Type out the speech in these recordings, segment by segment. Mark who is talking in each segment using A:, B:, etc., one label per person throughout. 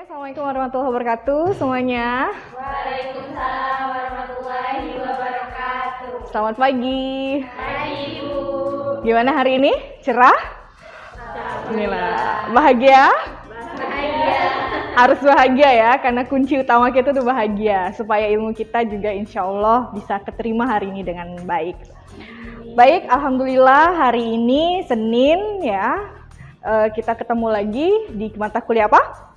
A: Assalamualaikum warahmatullahi wabarakatuh semuanya.
B: Waalaikumsalam warahmatullahi wabarakatuh.
A: Selamat pagi.
B: Pagi Ibu.
A: Gimana hari ini? Cerah? Inilah. Bahagia?
B: Bahagia.
A: Harus bahagia ya, karena kunci utama kita tuh bahagia. Supaya ilmu kita juga insya Allah bisa keterima hari ini dengan baik. Baik, alhamdulillah hari ini Senin ya. Kita ketemu lagi di mata kuliah apa?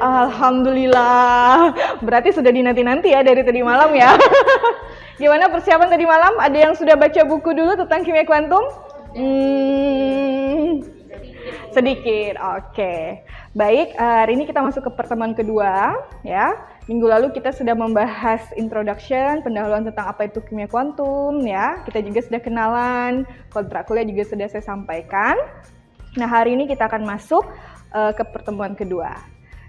A: Alhamdulillah, berarti sudah dinanti-nanti ya dari tadi malam ya. Gimana persiapan tadi malam? Ada yang sudah baca buku dulu tentang kimia kuantum? Sedikit, oke. Baik, hari ini kita masuk ke pertemuan kedua ya. Minggu lalu kita sudah membahas introduction, pendahuluan tentang apa itu kimia kuantum ya. Kita juga sudah kenalan, kontrak kuliah juga sudah saya sampaikan. Nah, hari ini kita akan masuk ke pertemuan kedua.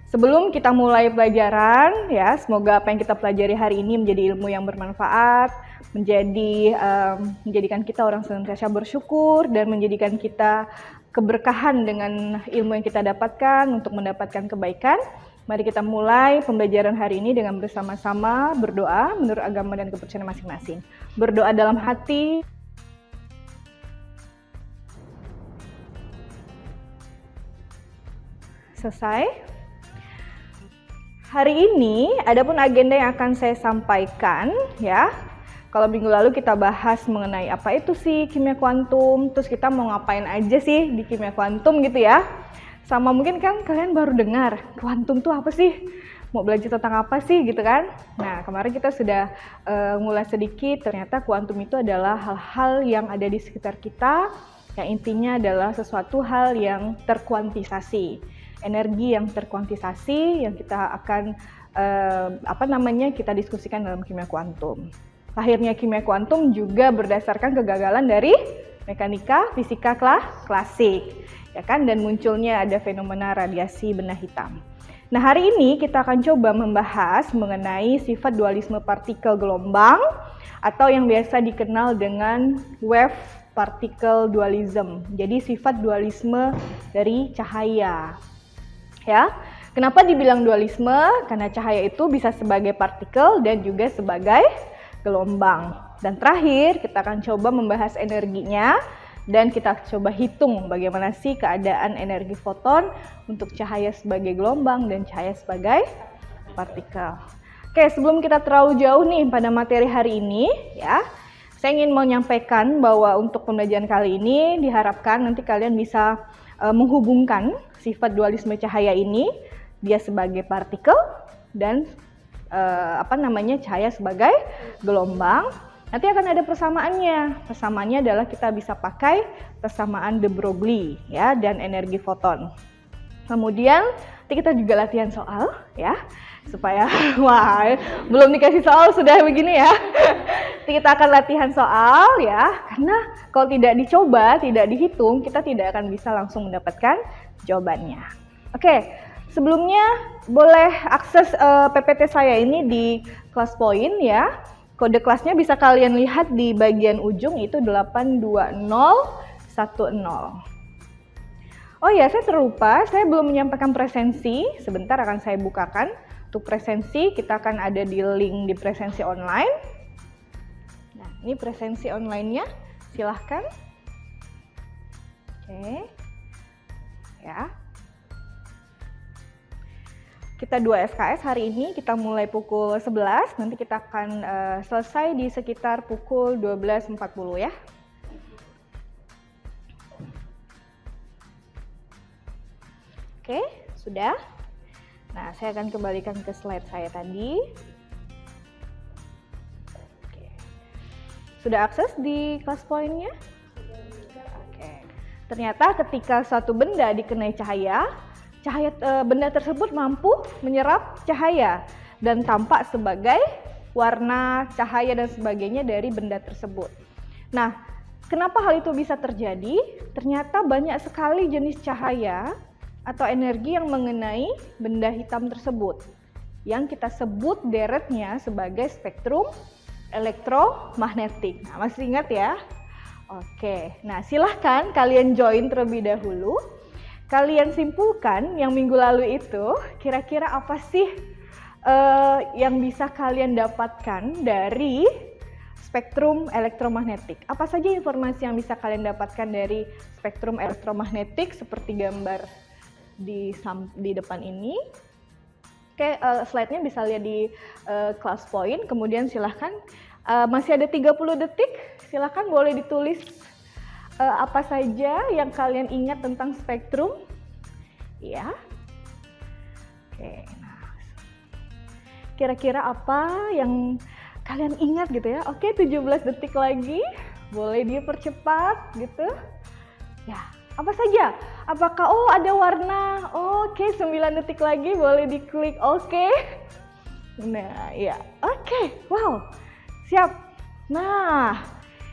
A: Sebelum kita mulai pelajaran, ya semoga apa yang kita pelajari hari ini menjadi ilmu yang bermanfaat, menjadikan kita orang senantiasa bersyukur dan menjadikan kita keberkahan dengan ilmu yang kita dapatkan untuk mendapatkan kebaikan. Mari kita mulai pembelajaran hari ini dengan bersama-sama berdoa menurut agama dan kepercayaan masing-masing. Berdoa dalam hati. Selesai. Hari ini adapun agenda yang akan saya sampaikan ya. Kalau minggu lalu kita bahas mengenai apa itu sih kimia kuantum, terus kita mau ngapain aja sih di kimia kuantum gitu ya. Sama mungkin kan kalian baru dengar kuantum tuh apa sih? Mau belajar tentang apa sih gitu kan? Nah, kemarin kita sudah mulai sedikit, ternyata kuantum itu adalah hal-hal yang ada di sekitar kita, yang intinya adalah sesuatu hal yang terkuantisasi. Energi yang terkuantisasi yang kita akan kita diskusikan dalam kimia kuantum. Lahirnya kimia kuantum juga berdasarkan kegagalan dari mekanika fisika klasik, ya kan, dan munculnya ada fenomena radiasi benda hitam. Nah, hari ini kita akan coba membahas mengenai sifat dualisme partikel gelombang atau yang biasa dikenal dengan wave particle dualism. Jadi sifat dualisme dari cahaya. Ya, kenapa dibilang dualisme? Karena cahaya itu bisa sebagai partikel dan juga sebagai gelombang. Dan terakhir, kita akan coba membahas energinya dan kita coba hitung bagaimana sih keadaan energi foton untuk cahaya sebagai gelombang dan cahaya sebagai partikel. Oke, sebelum kita terlalu jauh nih pada materi hari ini, ya, saya ingin menyampaikan bahwa untuk pembelajaran kali ini diharapkan nanti kalian bisa menghubungkan sifat dualisme cahaya ini, dia sebagai partikel dan cahaya sebagai gelombang. Nanti akan ada persamaannya. Persamaannya adalah kita bisa pakai persamaan de Broglie ya dan energi foton. Kemudian nanti kita juga latihan soal ya, supaya belum dikasih soal sudah begini ya. Nanti kita akan latihan soal ya, karena kalau tidak dicoba, tidak dihitung, kita tidak akan bisa langsung mendapatkan jawabannya. Oke, sebelumnya boleh akses PPT saya ini di kelas poin ya. Kode kelasnya bisa kalian lihat di bagian ujung itu 82010. Oh ya, saya terlupa, saya belum menyampaikan presensi. Sebentar akan saya bukakan. Untuk presensi, kita akan ada di link di presensi online. Nah, ini presensi online-nya. Silahkan. Oke. Ya. Kita 2 SKS hari ini, kita mulai pukul 11. Nanti kita akan selesai di sekitar pukul 12.40 ya. Oke, sudah. Nah, saya akan kembalikan ke slide saya tadi. Oke. Sudah akses di kelas poinnya? Oke. Ternyata ketika suatu benda dikenai cahaya benda tersebut mampu menyerap cahaya dan tampak sebagai warna, cahaya dan sebagainya dari benda tersebut. Nah, kenapa hal itu bisa terjadi? Ternyata banyak sekali jenis cahaya atau energi yang mengenai benda hitam tersebut yang kita sebut deretnya sebagai spektrum elektromagnetik. Nah, masih ingat ya? Oke, nah silahkan kalian join terlebih dahulu. Kalian simpulkan yang minggu lalu itu, kira-kira apa sih yang bisa kalian dapatkan dari spektrum elektromagnetik? Apa saja informasi yang bisa kalian dapatkan dari spektrum elektromagnetik seperti gambar di depan ini? Oke, slide-nya bisa lihat di class point, kemudian silahkan masih ada 30 detik, silahkan boleh ditulis apa saja yang kalian ingat tentang spektrum. Ya. Oke, nah. Kira-kira apa yang kalian ingat gitu ya? Oke, 17 detik lagi, boleh dipercepat gitu. Ya, apa saja? Apakah ada warna? Oke, 9 detik lagi boleh diklik oke. Nah, ya. Oke. Wow. Siap. Nah,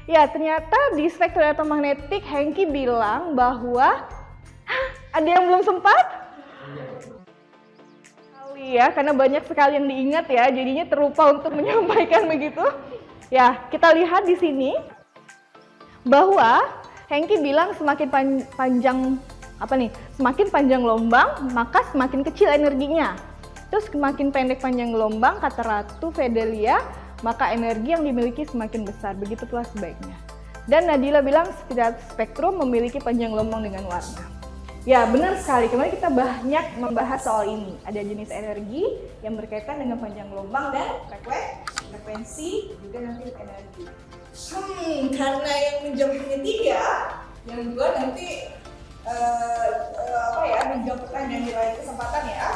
A: ya ternyata di spektrum elektromagnetik Hengki bilang bahwa ada yang belum sempat? Kali ya, karena banyak sekali yang diingat ya, jadinya terlupa untuk menyampaikan begitu. Ya, kita lihat di sini bahwa Hengki bilang semakin panjang semakin panjang gelombang, maka semakin kecil energinya. Terus semakin pendek panjang gelombang, kata Ratu Fedelia, maka energi yang dimiliki semakin besar. Begitu pula sebaiknya. Dan Nadila bilang setiap spektrum memiliki panjang gelombang dengan warna. Ya, benar sekali. Kemarin kita banyak membahas soal ini. Ada jenis energi yang berkaitan dengan panjang gelombang dan frekuensi, juga nanti energi. Karena yang menjawabnya 3, yang 2 nanti menjawab pertanyaan di lain kesempatan ya.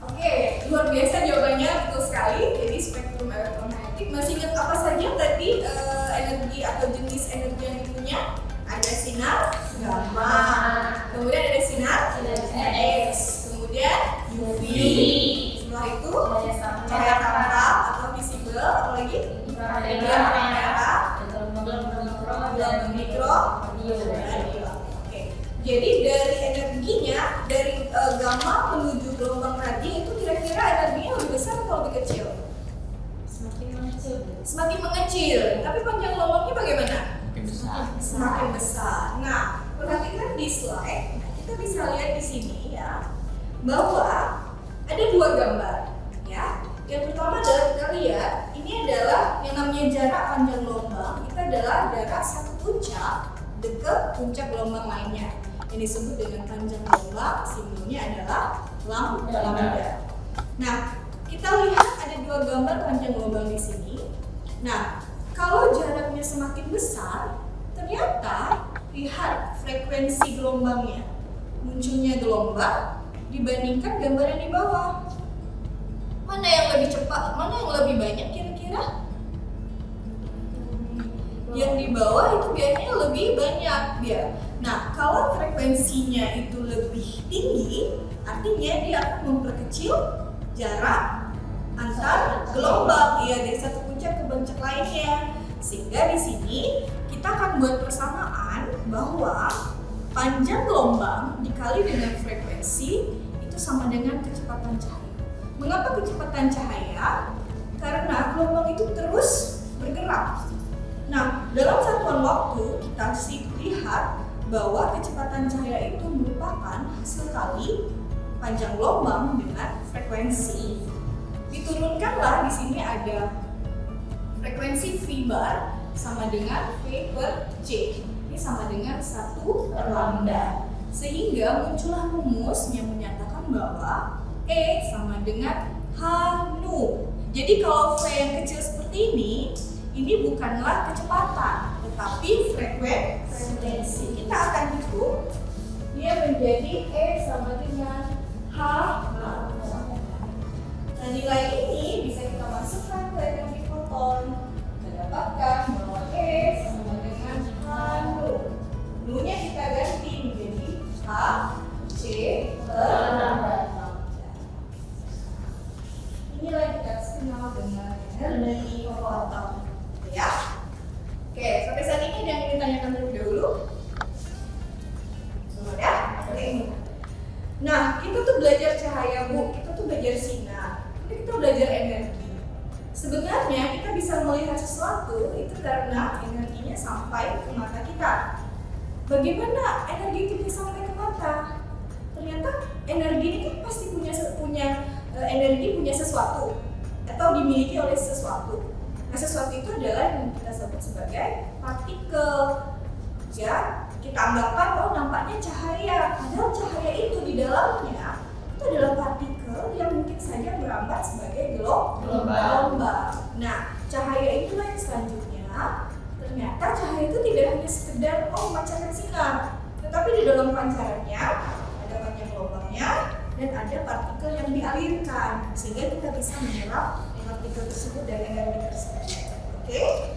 A: Oke, luar biasa jawabannya, betul sekali. Jadi spektrum elektromagnetik, masih ingat apa saja tadi energi atau jenis energi yang dipunya? Ada sinar gamma, kemudian ada sinar X, kemudian UV, setelah itu cahaya tampak atau visible, apalagi inframerah, gelombang mikro, radio. Oke, jadi dari energinya dari gamma menuju gelombang radio itu kira-kira energinya lebih besar atau lebih kecil? Semakin mengecil. Tapi panjang gelombangnya bagaimana? Semakin besar. Nah, perhatikan di slide, kita bisa lihat di sini ya, bahwa ada 2 gambar ya. Yang pertama adalah kita lihat, ini adalah yang namanya jarak panjang gelombang. Itu adalah jarak satu puncak dekat puncak gelombang lainnya. Yang disebut dengan panjang gelombang, simbolnya adalah lambda. Nah, kita lihat ada 2 gambar panjang gelombang di sini. Nah, kalau jaraknya semakin besar, ternyata lihat frekuensi gelombangnya, munculnya gelombang dibandingkan gambar yang di bawah. Mana yang lebih cepat, mana yang lebih banyak kira-kira? Yang di bawah itu biasanya lebih banyak dia. Nah, kalau frekuensinya itu lebih tinggi, artinya dia akan memperkecil jarak antar gelombang ya, dari satu puncak ke puncak lainnya. Sehingga di sini kita akan buat persamaan bahwa panjang gelombang dikali dengan frekuensi itu sama dengan kecepatan cahaya. Mengapa kecepatan cahaya? Karena gelombang itu terus bergerak. Nah, dalam satuan waktu kita lihat bahwa kecepatan cahaya itu merupakan hasil kali panjang gelombang dengan frekuensi. Diturunkanlah di sini ada frekuensi V bar sama dengan V per C. Ini sama dengan 1 per lambda. Sehingga muncullah rumus yang menyatakan bahwa E sama dengan H nu. Jadi kalau V yang kecil seperti ini bukanlah kecepatan, tetapi frekuensi. Kita akan hitung, dia menjadi E sama dengan H. Nah, nilai ini bisa kita masukkan ke energi foton, mendapatkan bahwa E sama dengan H nu. Nu-nya kita ganti menjadi H C per lambda. Inilah yang kita kenal dengan energi foton. Ya. Oke, sampai saat ini ada yang ingin ditanyakan terlebih dahulu? Sudah? Oke. Nah, kita tuh belajar cahaya, Bu. Kita tuh belajar sinar. Kita belajar energi. Sebenarnya kita bisa melihat sesuatu itu karena energinya sampai ke mata kita.
C: bagaimana energi itu bisa sampai ke mata? Ternyata energi ini kan pasti punya energi punya sesuatu atau dimiliki oleh sesuatu. Nah, sesuatu itu adalah yang kita sebut sebagai partikel. Ya, kita anggapkan nampaknya cahaya, padahal cahaya itu di dalamnya itu adalah partikel yang mungkin saja merambat sebagai gelombang. Nah, cahaya itulah yang selanjutnya. Ternyata cahaya itu tidak hanya sekedar memancarkan sinar, tetapi di dalam pancarannya ada banyak gelombangnya dan ada partikel yang dialirkan sehingga kita bisa menyerap partikel tersebut dan energi tersebut. Oke?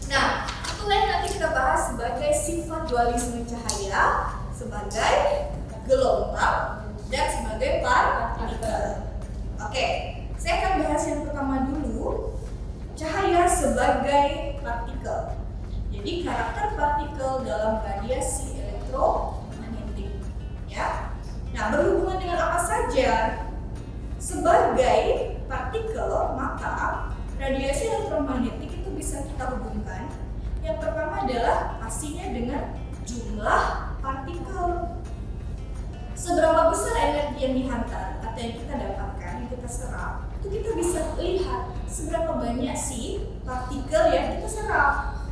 C: Nah, itulah yang nanti kita bahas sebagai sifat dualisme cahaya, sebagai gelombang dan sebagai partikel. Oke, saya akan bahas yang pertama dulu, cahaya sebagai partikel. Jadi karakter partikel dalam radiasi elektromagnetik, ya. Nah, berhubungan dengan apa saja? Sebagai partikel, maka radiasi elektromagnetik itu bisa kita hubungkan. Yang pertama adalah pastinya dengan jumlah partikel. Seberapa besar energi yang dihantar atau yang kita dapatkan, yang kita serap, itu kita bisa lihat seberapa banyak sih partikel yang kita serap.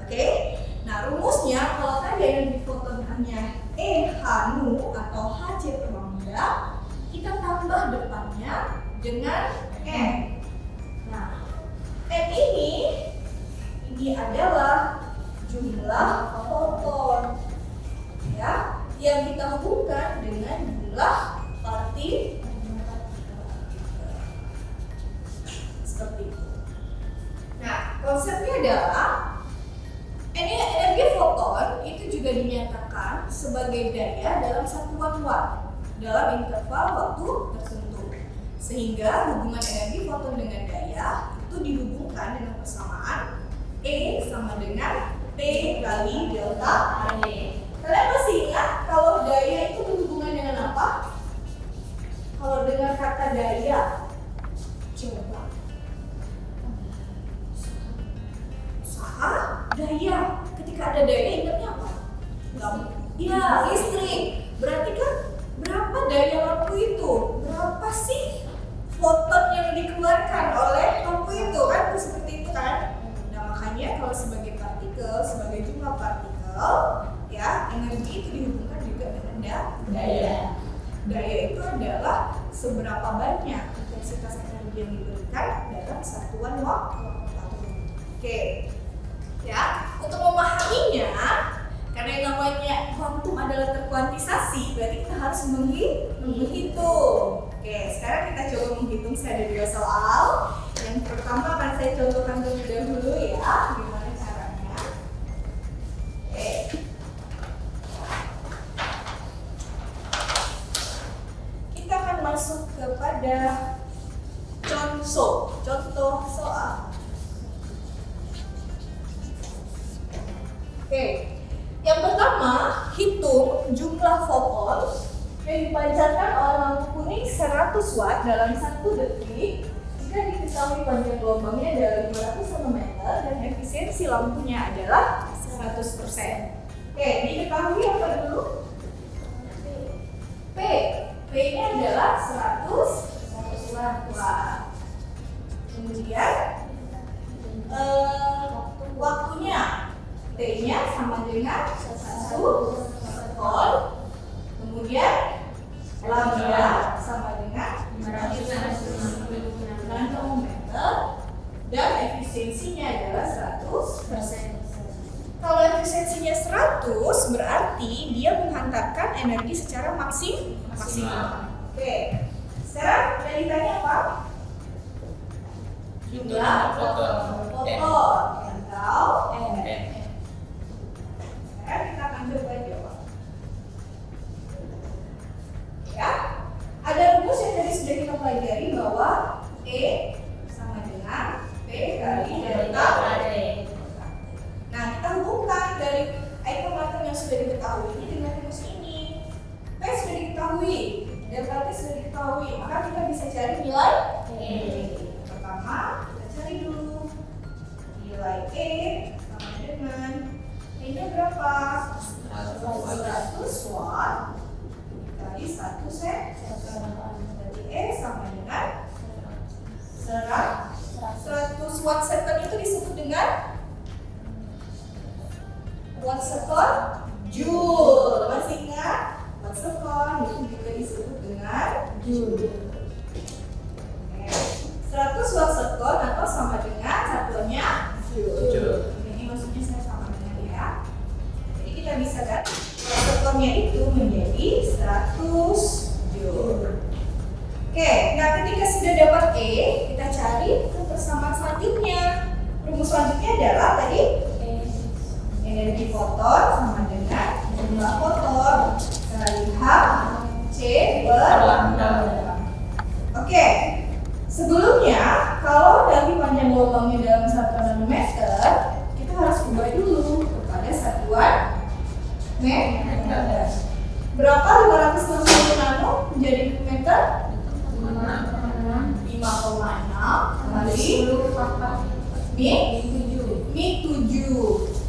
C: Oke? Nah, rumusnya kalau tadi energi foton hanya E H nu atau Hc per lambda, kita tambah depannya dengan M. Nah, M ini adalah jumlah foton, ya, yang kita hubungkan dengan jumlah partikel. Seperti itu. Nah, konsepnya adalah energi foton itu juga dinyatakan sebagai daya dalam satuan watt dalam interval waktu tertentu. Sehingga hubungan energi foton dengan daya itu dihubungkan dengan persamaan E sama dengan P kali delta E. Kalian masih ingat kalau daya itu berhubungan dengan apa? Kalau dengar kata daya, coba. Usaha, daya. Ketika ada daya ingatnya apa? Ya, listrik. Berarti kan berapa daya lampu itu? Berapa sih foton yang dikeluarkan oleh lampu itu? Kan seperti itu kan? Nah, makanya kalau sebagai partikel, sebagai jumlah partikel, ya, energi itu dihubungkan juga dengan daya. Daya itu adalah seberapa banyak intensitas energi yang diberikan dalam satuan waktu. Oke, ya, untuk memahaminya, karena yang namanya kuantum adalah terkuantisasi, berarti kita harus menghitung. Oke, sekarang kita coba menghitung. Saya ada 2 soal. Yang pertama akan saya contohkan terlebih dahulu ya, gimana caranya. Oke. Kita akan masuk kepada contoh soal. Oke, yang pertama, hitung jumlah foton yang dipancarkan oleh lampu kuning 100 watt dalam 1 detik jika diketahui panjang gelombangnya adalah 500 cm dan efisiensi lampunya adalah 100%. Oke, diketahui apa dulu? P. P-nya adalah 100 watt. Kemudian waktunya T-nya sama dengan 1 foton. Kemudian lambda sama dengan 9 nanometer dan efisiensinya adalah 100%. Kalau efisiensinya 100 berarti dia menghantarkan energi secara maksimal. Oke. Sekarang yang ditanya apa? Jumlah foton atau N. Sekarang kita akan coba jawab. Ya, ada rumus yang tadi sudah kita pelajari bahwa E sama dengan P kali delta E. Nah, kita hubungkan dari item-item yang sudah diketahui ini dengan rumus ini. P sudah diketahui, delta T sudah diketahui, maka kita bisa cari nilai E. Pertama, kita cari dulu nilai E sama dengan E-nya berapa? 100 100 watt dikali 1 second. Berarti E sama dengan 100 watt second itu disebut dengan watt second joule. Masih ingat? Watt second itu juga disebut dengan joule. 100 watt second atau sama dengan satuannya joule. Ini maksudnya saya sama dengan ya. Jadi kita bisa kan watt secondnya itu menjadi 100 joule. Oke, nah ketika sudah dapat E, kita cari persamaan selanjutnya. Rumus selanjutnya adalah tadi energi foton sama dengan jumlah foton kali H C per lambda. Oke, sebelumnya kalau dari panjang gelombangnya dalam 1 nanometer, kita harus ubah dulu kepada satuan meter. Berapa 560 nano menjadi meter? 5,6 kali Mi 7.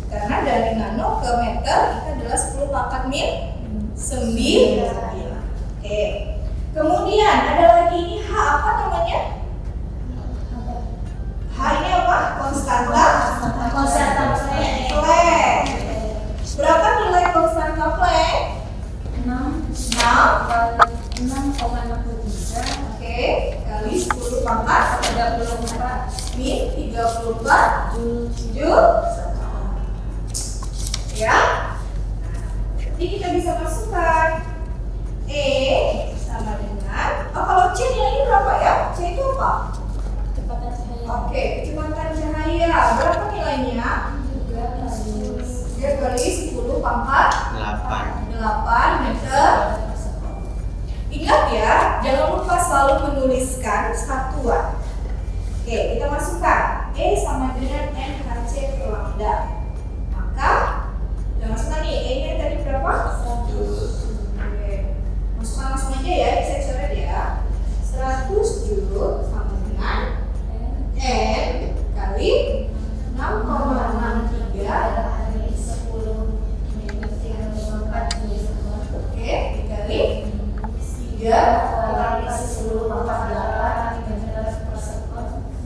C: Karena dari nano ke meter itu adalah 10 pangkat min 9. Oke. Kemudian ada lagi ini H apa namanya? H ini apa? Konstanta Planck. Berapa nilai konstanta Planck? 6,63. Oke, kali 10 pangkat 34 min 34 joule. Ya, jadi kita bisa masukkan E sama dengan kalau C nilainya berapa ya? C itu apa?
B: Kecepatan cahaya.
C: Oke, kecepatan cahaya berapa nilainya? 3 kali 10 pangkat 8 meter. Ingat ya, jangan lupa selalu menuliskan satuan. Oke, kita masukkan E sama dengan NHC per lambda. Maka udah masukkan nih, E nya tadi berapa? 100. Oke. Masukkan langsung aja ya, saya coret ya. 100 joule sama dengan N kali 6,63. Oke, dikali 3 kali 10 pangkat 8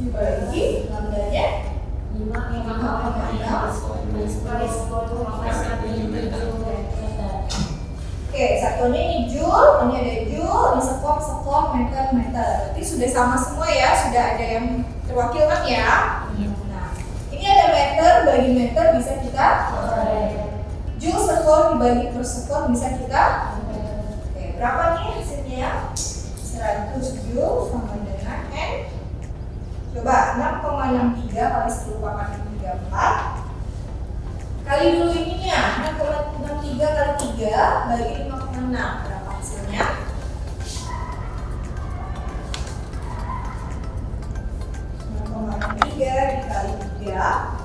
C: dibagi lambdanya 5,6. Oke, satunya ini joule, ini ada joule, ini sekop, meter. Berarti sudah sama semua ya, sudah ada yang terwakilkan ya. Nah, ini ada meter, bagi meter bisa kita joule sekon dibagi per sekon bisa kita. Oke, berapa nih hasilnya? 100 joule sama dengan N. Coba 6,63 kali 10 pangkat 34. Kali dulu ininya, 6,63 kali 3 bagi 5,6. Berapa hasilnya? Dikali 3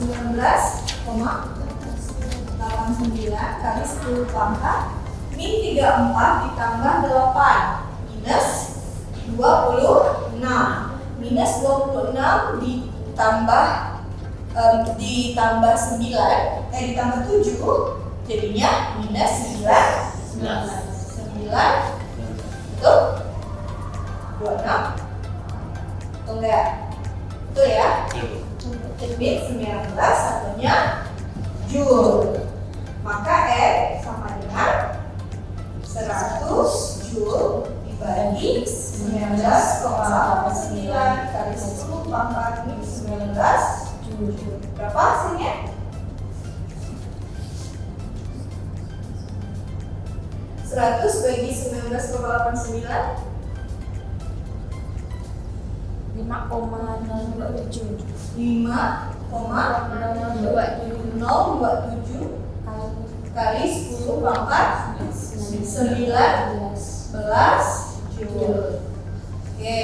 C: 19,89 kali 10 pangkat min 34 ditambah 8 minus 26 minus 26 ditambah 9 ditambah 7 jadinya minus 9 betul? 26 atau enggak? Betul ya? Min 19 satunya joule. Maka N sama dengan 100 joule dibagi 19,89 kali 10 pangkat min 19 joule. Berapa hasilnya? Seratus bagi 19,89
B: 5,027
C: kali 10 pangkat 19 joule. Oke,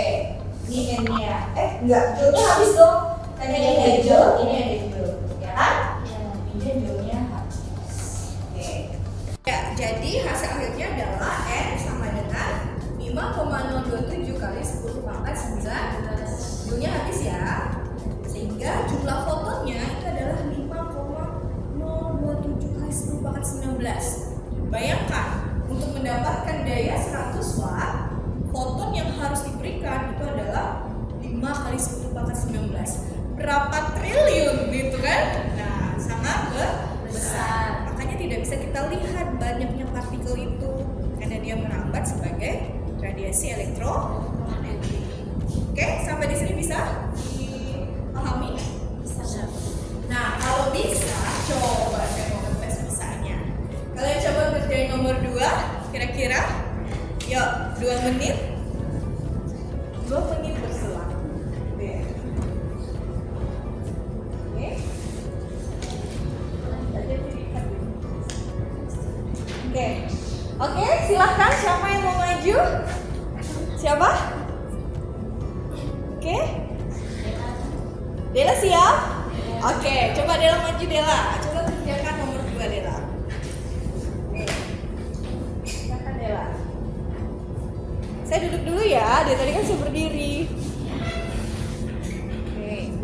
C: ini N-nya. Enggak, joule-nya habis dong. Tadi ada joule, ini ada joule. Ya kan? Ini joule-nya habis. Oke. Ya, jadi hasil akhirnya adalah N sama dengan 5,027 kali 10 pangkat 19. Joule-nya habis ya. Sehingga jumlah fotonnya itu adalah 5,0 mendapatkan daya 100 watt, foton yang harus diberikan itu adalah 5 kali 10 pangkat 19. Berapa triliun gitu kan? Nah, sangat besar. Makanya tidak bisa kita lihat banyaknya partikel itu karena dia merambat sebagai radiasi elektromagnetik. Oke, sampai di sini bisa dipahami?
B: Bisa.
C: Nah, kalau bisa, coba saya mau tes bisanya. Kalian coba ngerjain nomor 2, kira-kira? Yuk, 2 menit. 2 menit berselang. Oke. Oke, silahkan siapa yang mau maju? Siapa? Oke. Dela siap? Oke, coba Dela maju Dela. Coba kerjakan nomor 2 Dela. Oke. Silakan Dela. Saya duduk dulu ya, dari tadi kan saya berdiri. Oke.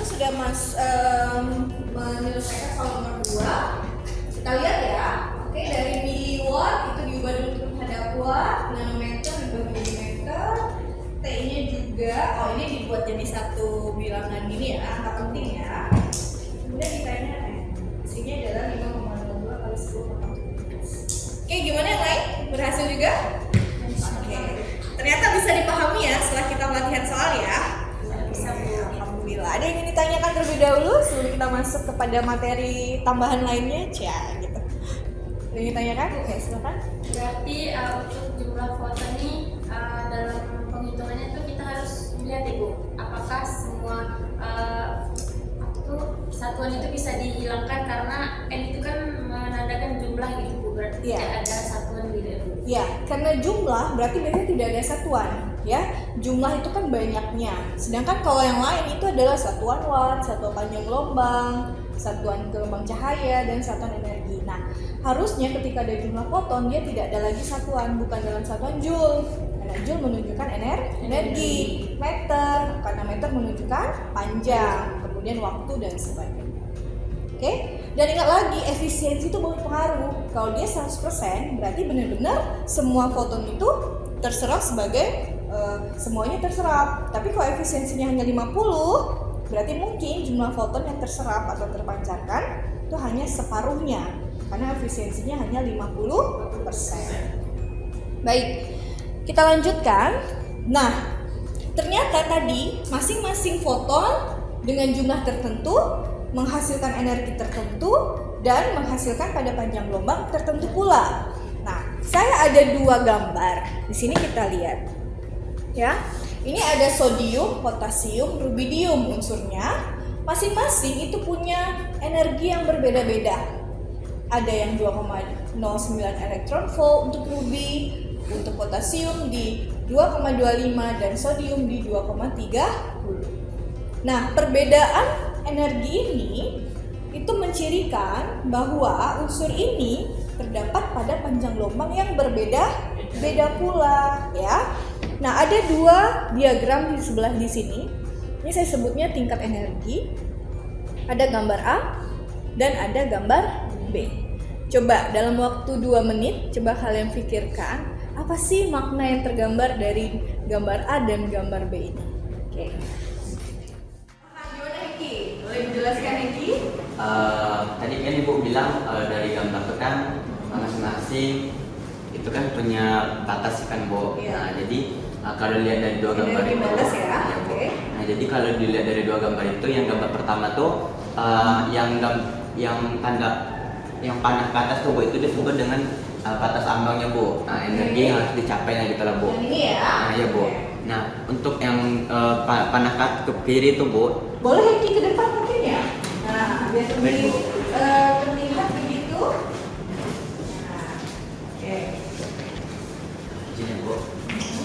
C: Sudah menyelesaikan soal nomor 2. Kita lihat ya. Oke, dari miliwatt itu diubah dulu terhadap watt, nanometer diubah milimeter, T-nya juga. Oh, ini dibuat jadi satu bilangan ini ya, angka penting ya. Kemudian ditanya hasilnya adalah 5,02 kali 10 Oke, gimana yang lain? Berhasil juga? Oke. Ternyata bisa dipahami ya setelah kita latihan soal ya. Bisa Bu. Alhamdulillah. Ada yang ingin ditanyakan terlebih dahulu sebelum kita masuk kepada materi tambahan lainnya? Gitu. Ada yang ditanyakan? Oke, silakan.
B: Berarti untuk jumlah foton ini dalam penghitungannya itu kita harus melihat Ibu, apakah semua satuan itu bisa dihilangkan karena n itu kan menandakan jumlah gitu Bu. Berarti tidak ada satuan gitu ya Bu.
C: Ya, karena jumlah berarti biasanya tidak ada satuan. Ya, jumlah itu kan banyaknya. Sedangkan kalau yang lain itu adalah satuan watt, satuan panjang gelombang, satuan gelombang cahaya, dan satuan energi. Nah, harusnya ketika ada jumlah foton dia tidak ada lagi satuan, bukan dalam satuan joule. Karena joule menunjukkan energi, meter karena meter menunjukkan panjang, kemudian waktu dan sebagainya. Oke? Dan ingat lagi, efisiensi itu berpengaruh. Kalau dia 100%, berarti benar-benar semua foton itu terserap sebagai semuanya terserap. Tapi kalau efisiensinya hanya 50, berarti mungkin jumlah foton yang terserap atau terpancarkan itu hanya separuhnya karena efisiensinya hanya 50%. Baik, kita lanjutkan. Nah, ternyata tadi masing-masing foton dengan jumlah tertentu menghasilkan energi tertentu dan menghasilkan pada panjang gelombang tertentu pula. Nah, saya ada 2 gambar. Di sini kita lihat. Ya, ini ada sodium, potasium, rubidium unsurnya. Masing-masing itu punya energi yang berbeda-beda. Ada yang 2,09 elektron volt untuk rubi, untuk potasium di 2,25 dan sodium di 2,30. Nah, perbedaan energi ini itu mencirikan bahwa unsur ini terdapat pada panjang gelombang yang berbeda-beda pula, ya. Nah, ada 2 diagram di sebelah di sini. Ini saya sebutnya tingkat energi. Ada gambar A dan ada gambar B. Coba dalam waktu 2 menit, coba kalian pikirkan apa sih makna yang tergambar dari gambar A dan gambar B ini. Oke. Gimana Heki? Boleh dijelaskan Heki?
D: Tadi kan Ibu bilang dari gambar itu kan masing-masing itu kan punya batas kan Bu.
C: Iya.
D: Nah, jadi kalau dilihat dari 2 gambar
C: Energi
D: itu,
C: batas ya.
D: Bu.
C: Oke.
D: Nah, jadi kalau dilihat dari 2 gambar itu, yang gambar pertama tuh yang panah ke atas tuh Bu, itu disebut dengan batas ambangnya Bu. Nah, energi yang harus dicapai nah gitu lah Bu.
C: Yang ini ya.
D: Nah, iya Bu. Nah, untuk yang panah ke kiri itu Bu,
C: Boleh Ki ke depan mungkin ya. Nah, biar lebih terlihat begitu. Nah, oke.
D: sini Bu.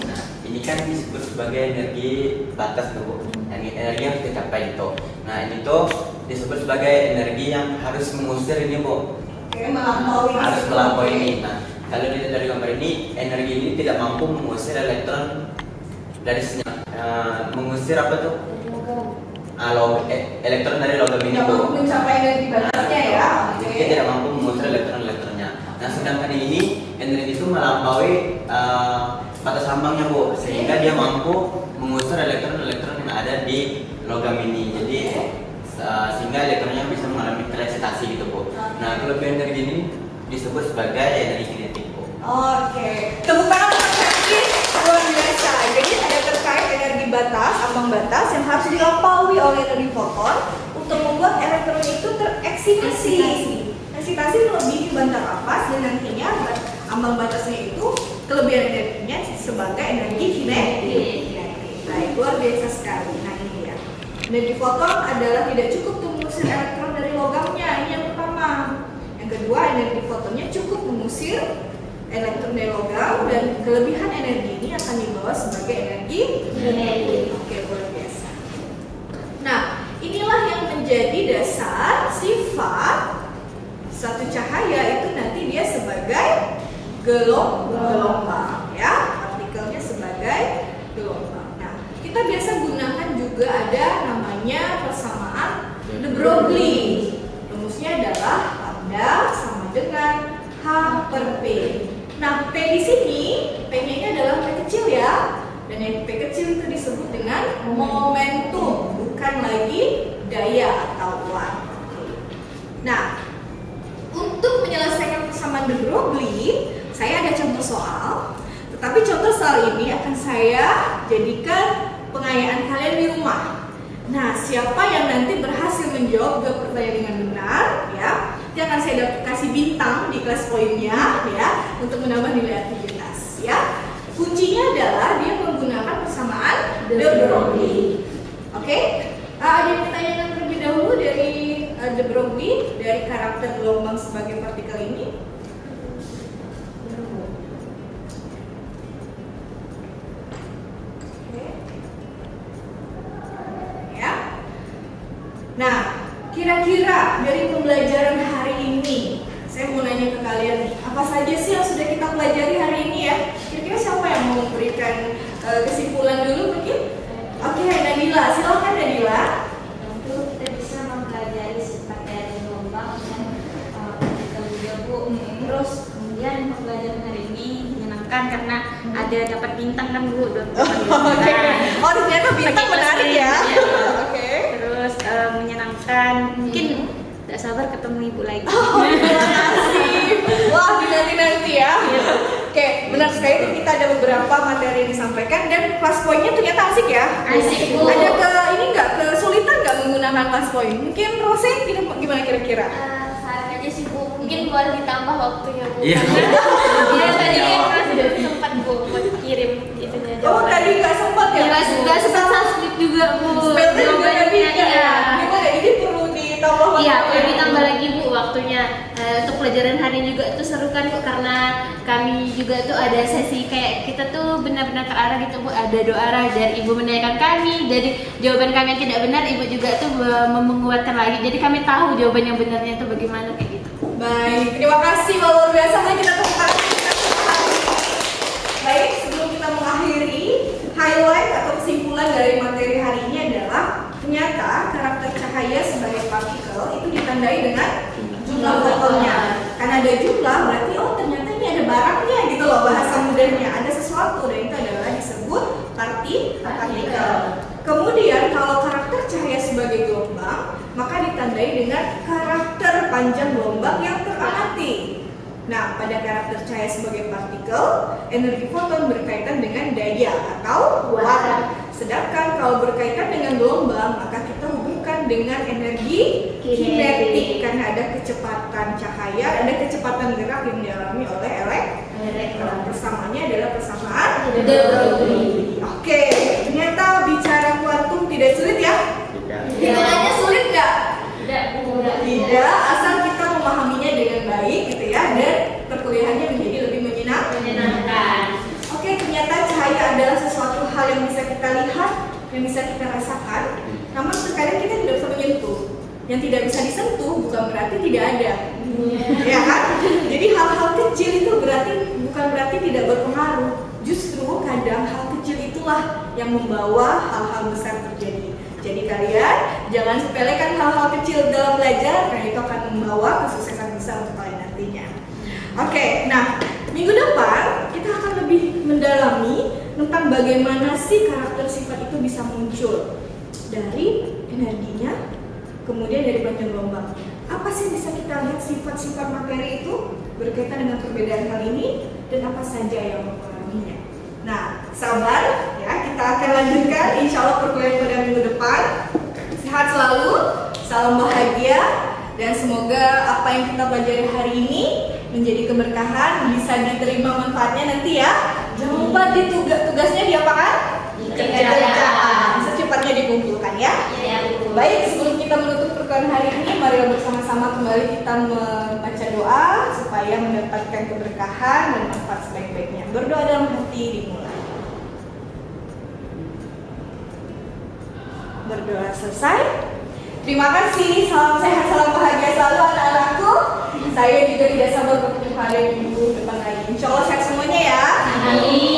D: Nah, ini kan disebut sebagai energi batas tuh Bu. Energi yang harus dicapai itu. Nah, ini tuh disebut sebagai energi yang harus mengusir ini Bu.
C: Oke, melampaui.
D: Harus melampaui ini. Nah, kalau dilihat dari gambar ini, energi ini tidak mampu mengusir elektron dari mengusir apa tuh? Elektron dari logam ini
C: Tidak
D: Bu.
C: mampu mencapai energi batasnya ya.
D: Jadi dia tidak mampu mengusir elektron-elektronnya. Nah, sedangkan ini energi itu melampaui batas ambangnya Bu, sehingga dia mampu mengusir elektron-elektron yang ada di logam ini. Jadi sehingga elektronnya bisa mengalami tereksitasi gitu Bu. Nah, kelebihan energi ini disebut sebagai energi kinetik Bu.
C: Oke, tepuk tangan untuk Kaki, luar biasa. Jadi ada terkait energi batas, ambang batas yang harus dilampaui oleh energi foton untuk membuat elektron itu tereksitasi. Eksitasi melebihi bantar lapas dan nantinya ambang batasnya itu kelebihan energinya sebagai energi kinetik. Baik, luar biasa sekali. Nah ini ya, energi foton adalah tidak cukup untuk mengusir elektron dari logamnya. Ini yang pertama. Yang kedua, energi fotonnya cukup mengusir elektron dari logam dan kelebihan energi ini akan dibawa sebagai energi kinetik. Oke, luar biasa. Nah, inilah yang menjadi dasar sifat satu cahaya itu nanti dia sebagai gelombang ya, partikelnya sebagai gelombang. Nah, kita biasa gunakan juga ada namanya persamaan de Broglie. Rumusnya adalah lambda sama dengan H per P. Nah, P di sini, P-nya ini adalah P kecil ya. Dan yang P kecil itu disebut dengan momentum, bukan lagi daya atau watt. Nah, untuk menyelesaikan persamaan de Broglie, saya ada contoh soal. Tetapi contoh soal ini akan saya jadikan pengayaan kalian di rumah. Nah, siapa yang nanti berhasil menjawab dua pertanyaan dengan benar, ya, dia akan saya kasih bintang di kelas poinnya, ya, untuk menambah nilai aktivitas, ya. Kuncinya adalah dia menggunakan persamaan de Broglie. Oke? Ada yang ditanyakan terlebih dahulu dari de Broglie dari karakter gelombang sebagai partikel ini? Oke. Ya. Nah, kira-kira dari pembelajaran hari ini, saya mau nanya ke kalian nih, apa saja sih yang sudah kita pelajari hari ini ya? Kira-kira siapa yang mau memberikan kesimpulan dulu mungkin? Oke, Nadila, silakan Nadila.
B: Tentu kita bisa mempelajari sifat dari gelombang dan partikel juga Bu. Terus kemudian pembelajaran hari ini menyenangkan karena ada dapat bintang kan Bu.
C: Oke. Oh, ternyata bintang menarik ya. Oke.
B: Terus menyenangkan. Mungkin tidak sabar ketemu Ibu lagi.
C: Oh, terima kasih. Wah, nanti ya. Oke, benar sekali kita ada beberapa materi yang disampaikan dan kelas poinnya ternyata asik ya.
B: Asik, Bu.
C: Ada kesulitan nggak menggunakan kelas poin? Mungkin Rose gimana kira-kira?
B: Saran aja sih Bu, mungkin boleh ditambah waktunya Bu.
D: Iya.
B: Iya tadi kan sudah sempat Bu buat kirim itunya
C: Oh, tadi nggak sempat ya?
B: Nggak sempat sanskrit juga Bu.
C: Spellnya juga tadi
B: Jawabannya,
C: ya.
B: iya.
C: Gimana? Jadi perlu ditambah waktu.
B: Iya, perlu ditambah lagi Bu waktunya. Untuk pelajaran hari ini juga itu seru kan Bu, karena kami juga tuh ada sesi kayak kita tuh benar-benar terarah gitu Bu, ada doa arah dari Ibu menanyakan kami, dari jawaban kami yang tidak benar Ibu juga tuh menguatkan lagi, jadi kami tahu jawaban yang benarnya itu bagaimana kayak gitu.
C: Baik, terima kasih luar biasa. Mari kita tepuk tangan. Baik, sebelum kita mengakhiri, highlight atau kesimpulan dari materi hari ini adalah ternyata karakter cahaya sebagai partikel itu ditandai dengan jumlah fotonnya. Karena ada jumlah berarti oh ternyata ini ada barangnya gitu loh, bahasa mudahnya ada sesuatu dan itu adalah disebut partikel. Kemudian kalau karakter cahaya sebagai gelombang maka ditandai dengan karakter panjang gelombang yang teramati. Nah, pada karakter cahaya sebagai partikel, energi foton berkaitan dengan daya atau watt. Sedangkan kalau berkaitan dengan gelombang, maka kita hubungkan dengan energi kinetik karena ada kecepatan cahaya, ada kecepatan gerak yang dialami oleh elektron. Persamaannya adalah persamaan
B: De Broglie.
C: Oke, ternyata bicara kuantum tidak sulit ya? Hitungannya sulit nggak? Tidak, asal kita memahaminya dengan baik gitu ya, dan perkuliahannya menjadi lebih
B: Menyenangkan.
C: Oke, ternyata cahaya adalah sesuatu hal yang bisa kita lihat, yang bisa kita rasakan. Namun terkadang kita tidak bisa menyentuh. Yang tidak bisa disentuh bukan berarti tidak ada, ya kan? Jadi hal-hal kecil itu bukan berarti tidak berpengaruh. Justru kadang hal kecil itulah yang membawa hal-hal besar terjadi. Jadi kalian jangan sepelekan hal-hal kecil dalam belajar, karena itu akan membawa kesuksesan besar untuk kalian nantinya. Oke, nah minggu depan kita akan lebih mendalami tentang bagaimana sih karakter sifat itu bisa muncul dari energinya, kemudian dari panjang gelombang. Apa sih bisa kita lihat sifat-sifat materi itu berkaitan dengan perbedaan hal ini dan apa saja yang mempengaruhinya. Nah, sabar ya, kita akan lanjutkan insya Allah perkuliahan pada minggu depan. Sehat selalu, salam bahagia, dan semoga apa yang kita pelajari hari ini menjadi keberkahan, bisa diterima manfaatnya nanti ya. Jangan lupa tugasnya diapakan? Dikerjakan. Secepatnya dikumpulkan ya. Baik, sebelum kita menutup perkuliahan hari ini, mari bersama-sama kembali kita membaca doa supaya mendapatkan keberkahan dan manfaat sebaik-baiknya. Berdoa dalam hati dimulai. Berdoa selesai. Terima kasih, salam sehat, salam bahagia selalu anak-anakku. Saya juga tidak sabar bertemu hari minggu depan lagi. Insya Allah sehat semuanya ya.
B: Amin.